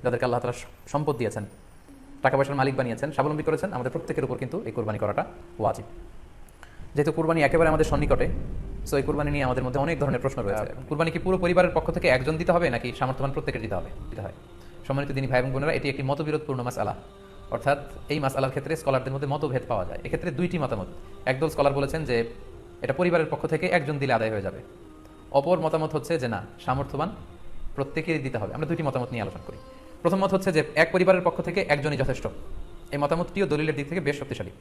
যাদেরকে আল্লাহ তাআলা সম্পদ দিয়েছেন, টাকা পয়সার মালিক বানিয়েছেন, স্বাবলম্বী করেছেন, আমাদের প্রত্যেকের উপর কিন্তু এই কোরবানি করাটা ওয়াজিব। যেহেতু কুরবানি একেবারে আমাদের সন্নিকটে, সো এই কুরবানি নিয়ে আমাদের মধ্যে অনেক ধরনের প্রশ্ন রয়েছে। কুরবানি কি পুরো পরিবারের পক্ষ থেকে একজন দিতে হবে নাকি সামর্থ্যবান প্রত্যেকের দিতে হবে? দিতে হয়। সম্মানিত দিনী ভাই এবং বোনেরা, এটি একটি মতবিরোধপূর্ণ মাসআলা। অর্থাৎ এই মাসআলার ক্ষেত্রে স্কলারদের মধ্যে মতভেদ পাওয়া যায়। এক্ষেত্রে দুইটি মতামত। একদল স্কলার বলেছেন যে এটা পরিবারের পক্ষ থেকে একজন দিলে আদায় হয়ে যাবে। অপর মতামত হচ্ছে যে না, সামর্থ্যবান প্রত্যেকেরই দিতে হবে। আমরা দুইটি মতামত নিয়ে আলোচনা করি। প্রথম মত হচ্ছে যে এক পরিবারের পক্ষ থেকে একজনই যথেষ্ট। এই মতামতটিও দলিলের দিক থেকে বেশ শক্তিশালী।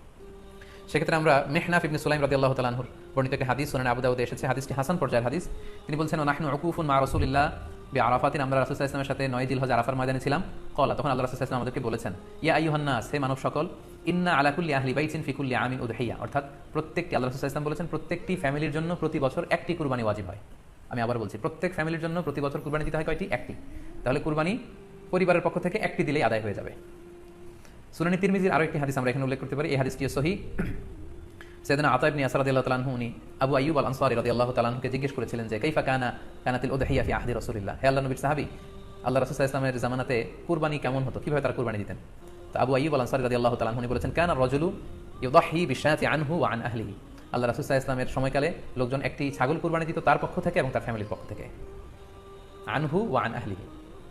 সেক্ষেত্রে আমরা মেহনাফ ইবনে সুলাইম রাদিয়াল্লাহু তাআলা আনহুর বর্ণিত একটি হাদিস সুনান আবু দাউদে এসেছে। হাদিসটি হাসান পর্যায়ের হাদিস। তিনি বলছেন, নাহনু উকুফুন মা রাসূলিল্লাহ বিআরাফাতিন, আমরা রাসূল সাল্লাল্লাহু আলাইহি ওয়াসাল্লামের সাথে 9 জিলহজ আরাফার ময়দানে ছিলাম। ক্বালা, তখন আল্লাহ রাসূল সাল্লাল্লাহু আলাইহি ওয়াসাল্লাম আমাদেরকে বলেছেন, ইয়া আইয়ুহান নাস, হে মানব সকল, ইন্না আলা কুল্লি আহলি বাইতিন ফি কুল্লি আমিন উদহিয়া, অর্থাৎ প্রত্যেকটি, আল্লাহ রাসূল সাল্লাল্লাহু আলাইহি ওয়াসাল্লাম বলেছেন প্রত্যেকটি ফ্যামিলির জন্য প্রতি বছর একটি কুরবানি ওয়াজিব হয়। আমি আবার বলছি, প্রত্যেক ফ্যামিলির জন্য প্রতি বছর কুরবানি দিতে হয় কয়টি? একটি। তাহলে কুরবানি পরিবারের পক্ষ থেকে একটি দিলেই আদায় হয়ে যাবে। সুনানি তিরমিজির আরো একটি হাদিস আমরা এখানে উল্লেখ করতে পারি। এই হাদিসটিও সহিহ। সাইয়েদনা আতা ইবনে ইয়াসার রাদিয়াল্লাহু তাআলা আনহু উনি আবু আইয়ুব আল আনসারী রাদিয়াল্লাহু তাআলা আনহুকে জিজ্ঞেস করেছিলেন যে কাইফা কানাতিল উদহিয়া ফি আহদি রাসূলিল্লাহ, হে আল্লাহর নবীর সাহাবী, আল্লাহ রাসূল সাল্লাল্লাহু আলাইহি ওয়াসাল্লামের জামানাতে কুরবানি কেমন হতো, কিভাবে তারা কুরবানি দিতেন? তো আবু আইয়ুব আল আনসারী রাদিয়াল্লাহু তাআলা আনহু বলেছেন, কানা রাজুলু ইউদাহি বিশাতি আনহু ওয়া আন আহলিহি, আল্লাহ রাসূল সাল্লাল্লাহু আলাইহি ওয়াসাল্লামের সময়কালে লোকজন একটি ছাগল কুরবানি দিত তার পক্ষ থেকে এবং তার ফ্যামিলির পক্ষ থেকে। আনহু ওয়া আন আহলিহি,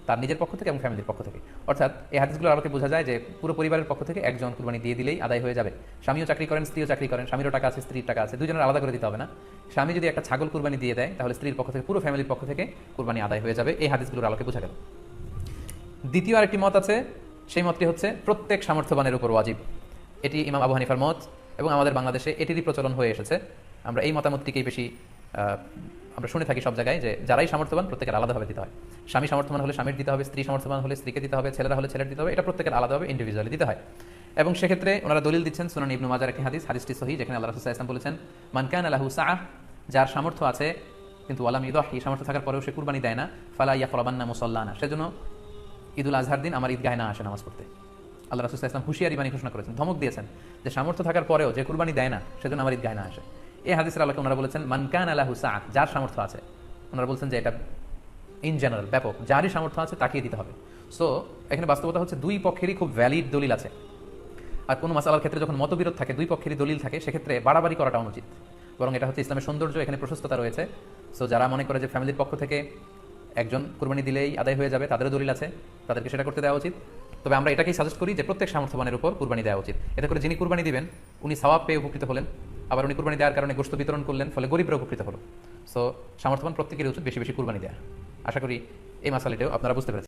তার নিজের পক্ষ থেকে এবং ফ্যামিলির পক্ষ থেকে। অর্থাৎ এই হাদিসগুলোর আলোকে বোঝা যায় যে পুরো পরিবারের পক্ষ থেকে একজন কুরবানি দিয়ে দিলেই আদায় হয়ে যাবে। স্বামীও চাকরি করেন, স্ত্রীও চাকরি করেন, স্বামীরও টাকা আছে, স্ত্রীর টাকা আছে, দুজনের আলাদা করে দিতে হবে না। স্বামী যদি একটা ছাগল কুরবানি দিয়ে দেয় তাহলে স্ত্রীর পক্ষ থেকে, পুরো ফ্যামিলির পক্ষ থেকে কুরবানি আদায় হয়ে যাবে। এই হাদিসগুলোর আলোকে বোঝা গেল। দ্বিতীয় আরেকটি মত আছে, সেই মতটি হচ্ছে প্রত্যেক সামর্থ্যবানের উপর ওয়াজিব। এটি ইমাম আবু হানিফার মত এবং আমাদের বাংলাদেশে এটিরই প্রচলন হয়ে এসেছে। আমরা এই মতামতটিকেই বেশি আমরা শুনে থাকি সব জায়গায়, যে যারাই সামর্থ্যবান প্রত্যেকের আলাদাভাবে দিতে হয়। স্বামী সামর্থ্যবান হলে স্বামীর দিতে হবে, স্ত্রী সামর্থ্যবান হলে স্ত্রীকে দিতে হবে, ছেলেরা হলে ছেলের দিতে হবে। এটা প্রত্যেকের আলাদাভাবে ইন্ডিভিজুয়ালি দিতে হয়। এবং সেক্ষেত্রে ওনারা দলিল দিচ্ছেন সুনান ইবনে মাজার একটি হাদিস, হাদিসটি সহিহ, যেখানে আল্লাহ রাসূল সাল্লাল্লাহু আলাইহি ওয়াসাল্লাম বলেছেন, মান কানা লাহু সাআহ, যার সামর্থ্য আছে কিন্তু ওয়ালাম ইউদাহি, সামর্থ্য থাকার পরেও সে কুরবানি দেয় না, ফালা ইয়াকরাবান্না মুসাল্লানা, সেজন্য ঈদুল আজহার দিন আমার ঈদগাহে না আসে নামাজ পড়তে। আল্লাহ রাসূল সাল্লাল্লাহু আলাইহি ওয়াসাল্লাম হুঁশিয়ারি বাণী ঘোষণা করেছেন, ধমক দিয়েছেন যে সামর্থ্য থাকার পরেও যে কুরবানি দেয় না সেজন্য আমার ঈদগাহে না আসে। এই হাদিসের আলোকে ওনারা বলেছেন মান কানা লাহু সাআহ, যার সামর্থ্য আছে। ওনারা বলছেন যে এটা ইন জেনারেল, ব্যাপক, যারই সামর্থ্য আছে তাকেই দিতে হবে। সো এখানে বাস্তবতা হচ্ছে দুই পক্ষেরই খুব ভ্যালিড দলিল আছে। আর কোনো মাসালার ক্ষেত্রে যখন মতবিরোধ থাকে, দুই পক্ষেরই দলিল থাকে, সেক্ষেত্রে বাড়াবাড়ি করাটা অনুচিত। বরং এটা হচ্ছে ইসলামের সৌন্দর্য, এখানে প্রশস্ততা রয়েছে। সো যারা মনে করে যে ফ্যামিলির পক্ষ থেকে একজন কুরবানি দিলেই আদায় হয়ে যাবে, তাদেরও দলিল আছে, তাদেরকে সেটা করতে দেওয়া উচিত। তবে আমরা এটাকেই সাজেস্ট করি যে প্রত্যেক সামর্থ্যবানের উপর কুরবানি দেওয়া উচিত। এতে করে যিনি কুরবানি দিবেন উনি সওয়াব পেয়ে উপকৃত হলেন, আবার উনি কুরবানি দেওয়ার কারণে গোশত বিতরণ করলেন, ফলে গরিবরা উপকৃত হলো। সো সামর্থ্যবান প্রত্যেকেরই উচিত বেশি বেশি কুরবানি দেওয়া। আশা করি এই মাসালাটাও আপনারা বুঝতে পেরেছেন।